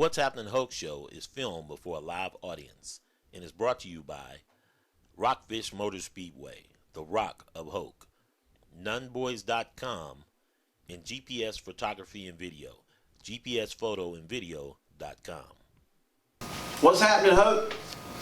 The What's Happening Hoke show is filmed before a live audience and is brought to you by Rockfish Motor Speedway, the Rock of Hoke, nunboys.com, and GPS Photography and Video, gpsphotoandvideo.com. What's happening, Hoke?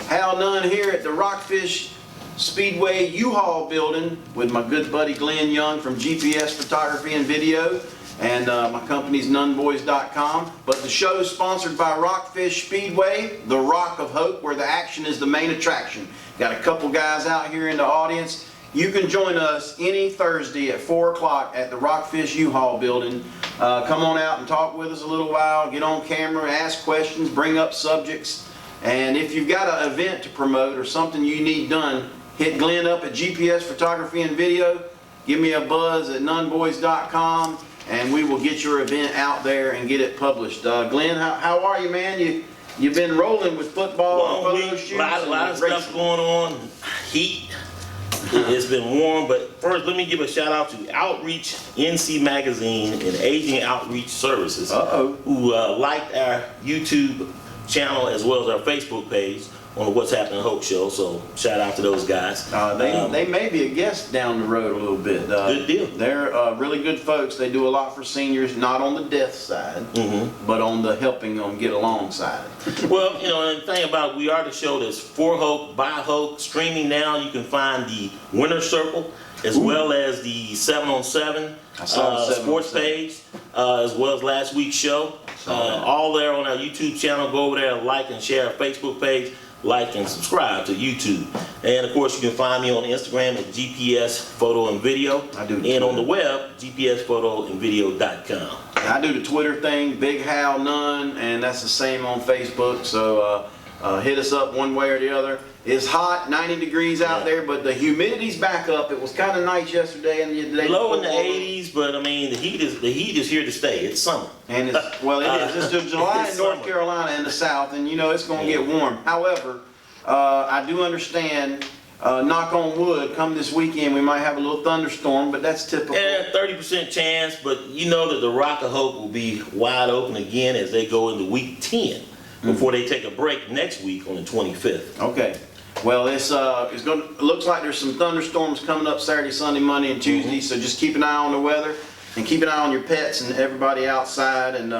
Hal Nunn here at the Rockfish Speedway U-Haul building with my good buddy Glenn Young from GPS Photography and Video, and my company's nunboys.com. But the show is sponsored by Rockfish Speedway, the Rock of Hoke, where the action is the main attraction. Got a couple guys out here in the audience. You can join us any Thursday at 4 o'clock at the Rockfish U-Haul building. Come on out and talk with us a little while, get on camera, ask questions, bring up subjects. And if you've got an event to promote or something you need done, hit Glenn up at GPS Photography and Video. Give me a buzz at nunboys.com and we will get your event out there and get it published. Glenn, how are you, man? You've been rolling with football and photo shoots. A lot of stuff going on. Heat. It's been warm, but first let me give a shout out to Outreach NC Magazine and Aging Outreach Services, who liked our YouTube channel as well as our Facebook page on the What's Happening Hoke show. So shout out to those guys. They may be a guest down the road a little bit. Good deal. They're really good folks. They do a lot for seniors, not on the death side, but on the helping them get along side. Well, and the thing about it, we are the show that's for Hoke, by Hoke. Streaming now, you can find the Winner's Circle as well as the 7-on-7 sports page, as well as last week's show. All there on our YouTube channel. Go over there and like and share our Facebook page. Like and subscribe to YouTube. And of course, you can find me on Instagram at GPS Photo and Video. And on the web, gpsphotoandvideo.com. I do the Twitter thing, Big Hal Nunn, and that's the same on Facebook. So hit us up one way or the other. It's hot, 90 degrees out there, but the humidity's back up. It was kind of nice yesterday and the day low in the 80s, but I mean the heat is here to stay. It's summer. And it's, well, it is. It's July in North Carolina and the South, and it's going to get warm. However, I do understand. Knock on wood, come this weekend we might have a little thunderstorm, but that's typical. Yeah, 30% chance, but you know that the Rock of Hope will be wide open again as they go into week 10 before they take a break next week on the 25th. Okay. Well, it looks like there's some thunderstorms coming up Saturday, Sunday, Monday, and Tuesday. So just keep an eye on the weather and keep an eye on your pets and everybody outside, and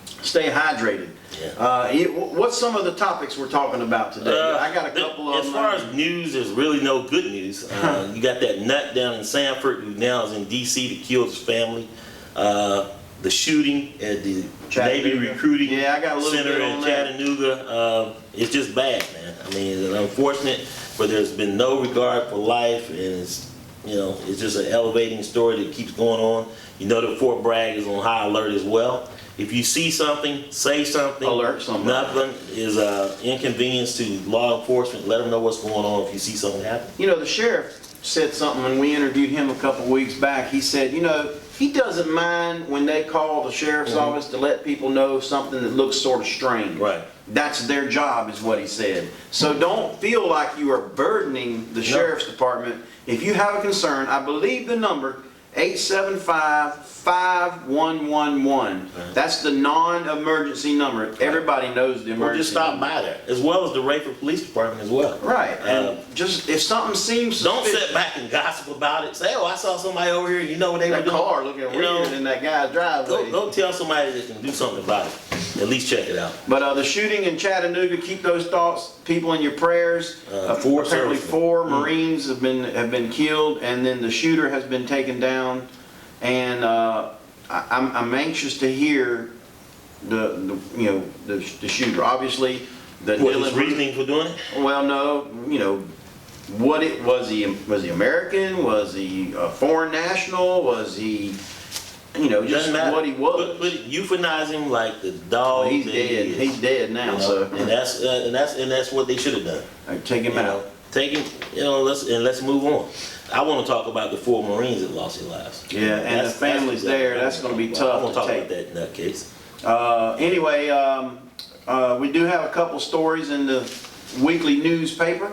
stay hydrated. Yeah. What's some of the topics we're talking about today? I got a couple of them. As far as news, there's really no good news. You got that nut down in Sanford who now is in D.C. that killed his family. The shooting at the Navy recruiting center in Chattanooga, it's just bad, man. I mean, it's unfortunate, but there's been no regard for life, and it's just an elevating story that keeps going on. You know that Fort Bragg is on high alert as well. If you see something, say something. Alert somebody. Nothing is inconvenience to law enforcement. Let them know what's going on if you see something happen. The sheriff said something when we interviewed him a couple weeks back. He said, he doesn't mind when they call the sheriff's office to let people know something that looks sort of strange. Right. That's their job, is what he said. So don't feel like you are burdening the sheriff's department. If you have a concern, I believe the number 875-5111. That's the non-emergency number. Everybody knows the emergency. Or just stop by there, as well as the Rayford Police Department as well. Right. And just if something seems suspicious, don't sit back and gossip about it. Say, I saw somebody over here. You know what they were doing? That car looking weird in that guy's driveway. Go tell somebody that can do something about it. At least check it out. But the shooting in Chattanooga, keep those people in your prayers. Apparently 4 Marines have been killed, and then the shooter has been taken down. And I'm anxious to hear the shooter. Obviously, his reasoning for doing it. Well, no, what it was. He American? Was he a foreign national? Was he? Just what he was. But euthanize him like the dog. Well, he's dead. He's dead now. So and that's what they should have done. Take him out. Take him. Let's move on. I want to talk about the 4 Marines that lost their lives. Yeah, and the families there. That's going to be tough. I want to talk about that in that case. Anyway, we do have a couple stories in the weekly newspaper.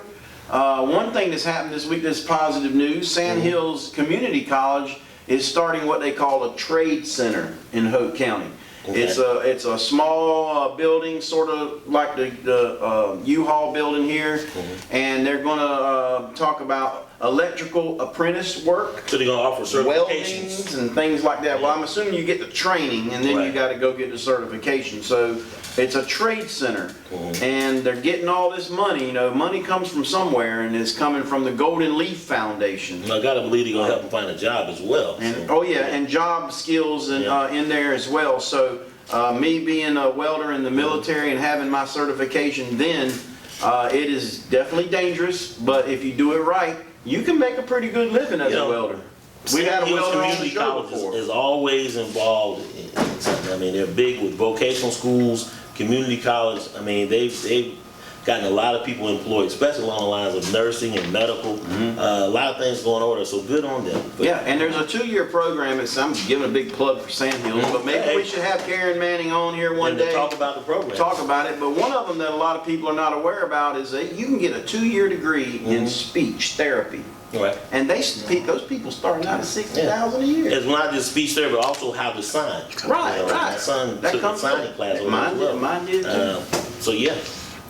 One thing that's happened this week that's positive news. Sand Hills Community College is starting what they call a trade center in Hoke County. Okay. It's a small building, sort of like the U-Haul building here, and they're gonna talk about electrical apprentice work. So they're gonna offer certifications. Weldings and things like that. Well, I'm assuming you get the training and then you Right. got to go get the certification. So it's a trade center, and they're getting all this money. You know, money comes from somewhere, and it's coming from the Golden Leaf Foundation. I gotta believe they're gonna help them find a job as well. And so. oh yeah, and job skills in there as well. So me being a welder in the military and having my certification, then it is definitely dangerous. But if you do it right, you can make a pretty good living as a welder. We had a Hills welder on the Community show College before. is always involved in something. I mean, they're big with vocational schools, community college. I mean, they've gotten a lot of people employed, especially along the lines of nursing and medical. A lot of things going on there, so good on them. But, Yeah, and there's a 2-year program. I'm giving a big plug for Sandhills, but maybe we should have Karen Manning on here one and to day. talk about the program. Talk about it. But one of them that a lot of people are not aware about is that you can get a 2-year degree in speech therapy. Right. And those people starting out at $60,000 a year. It's not just speech therapy, but also how to sign. Right, right. My son That took a comes signing with- class on mine that as did- well. mine did too. So yeah.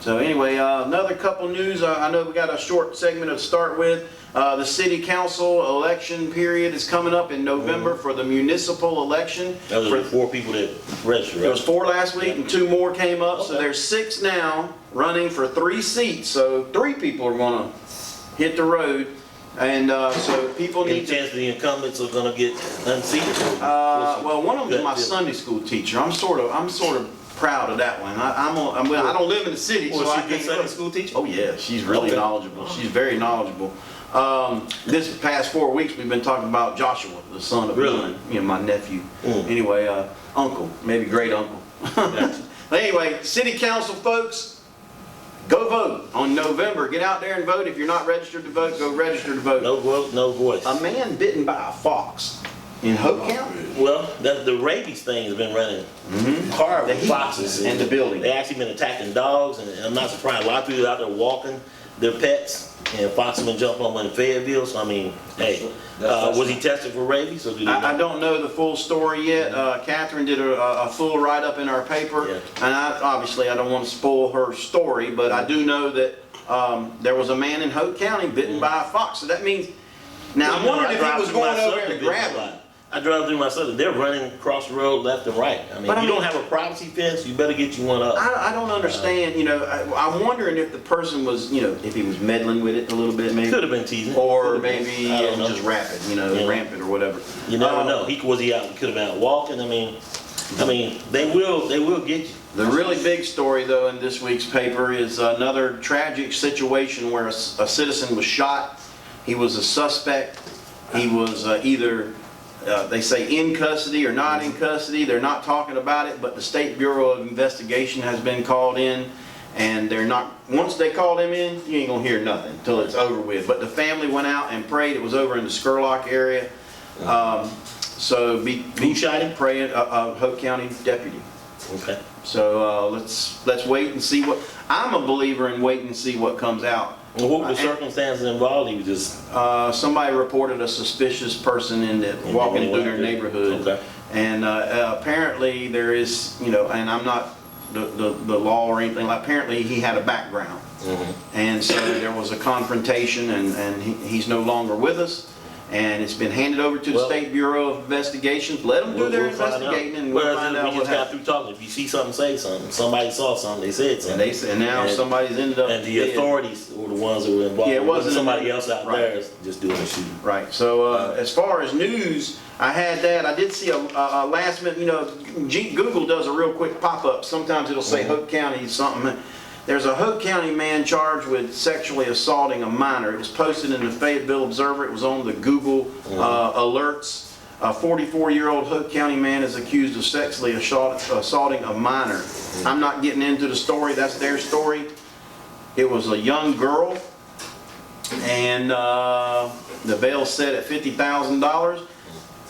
So anyway, another couple news. I know we got a short segment to start with. The city council election period is coming up in November for the municipal election. That was 4 people that registered, There was right? 4 last week and 2 more came up, so Okay. there's 6 now running for 3 seats. So 3 people are gonna hit the road, and so people Any need to. chance the incumbents are gonna get unseated? Well, one of them is my Good. Sunday school teacher. I'm sort of proud of that one. I don't live in the city, so Was I she a good can't. Sunday school teacher? Oh yeah, she's really Okay. knowledgeable. She's very knowledgeable. This past 4 weeks, we've been talking about Joshua, the son of Really? Nun, my nephew. Mm. Anyway, uncle, maybe great uncle. But anyway, city council folks, go vote on November. Get out there and vote. If you're not registered to vote, go register to vote. No vote, no voice. A man bitten by a fox in Hoke County. Well, the rabies thing has been running hard The with heat foxes. and the building. They actually been attacking dogs, and I'm not surprised. A lot of people out there walking their pets, and foxes been jumping on them in Fayetteville. So I mean, hey, was he tested for rabies? Or did he I don't know the full story yet. Catherine did a full write-up in our paper, Yeah. and obviously I don't want to spoil her story, but I do know that there was a man in Hoke County bitten by a fox. So that means, now I'm wondering if he was going over there to grab him. I drive through my son. They're running across the road left and right. I mean, But if I you don't mean- have a privacy fence, you better get you one up. I don't understand, I'm wondering if the person was, if he was meddling with it a little bit maybe. Could have been teasing. Or Could have been. maybe I don't know. just rapid, Yeah. rampant or whatever. You never know. Was he out? Could have been out walking. I mean, they will get you. The really big story, though, in this week's paper is another tragic situation where a citizen was shot. He was a suspect. He was either, they say, in custody or not in custody. They're not talking about it, but the State Bureau of Investigation has been called in. And they're not, once they called him in, you ain't gonna hear nothing until it's over with. But the family went out and prayed. It was over in the Skurlock area. So Who shot him? praying, Hoke County deputy. Okay. So let's wait and see what. I'm a believer in wait and see what comes out. Well, what were the circumstances involved? He was just Somebody reported a suspicious person walking through their neighborhood, Okay. and apparently there is, and I'm not the law or anything. Apparently he had a background, and so there was a confrontation, and he's no longer with us. And it's been handed over to the State Bureau of Investigations. Let them do their investigating, and we'll find out we what just got happened. through talking. If you see something, say something. Somebody saw something, they said something. And now somebody's ended up And the dead. authorities were the ones that were involved. Yeah, it wasn't somebody else out right. there just doing the shooting. Right. So as far as news, I had that. I did see a last minute. Google does a real quick pop up. Sometimes it'll say Hoke County something. There's a Hoke County man charged with sexually assaulting a minor. It was posted in the Fayetteville Observer. It was on the Google alerts. A 44-year-old Hoke County man is accused of sexually assaulting a minor. I'm not getting into the story. That's their story. It was a young girl, and the bail set at $50,000.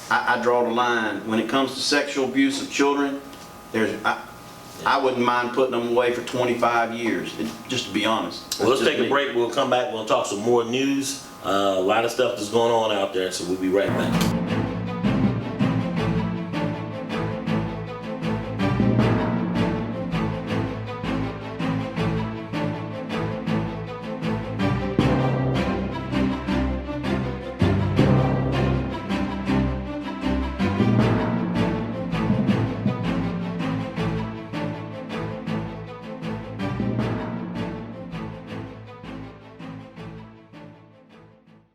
I draw the line. When it comes to sexual abuse of children, I wouldn't mind putting them away for 25 years, just to be honest. Well, let's take a break. We'll come back. We'll talk some more news. A lot of stuff that's going on out there, so we'll be right back.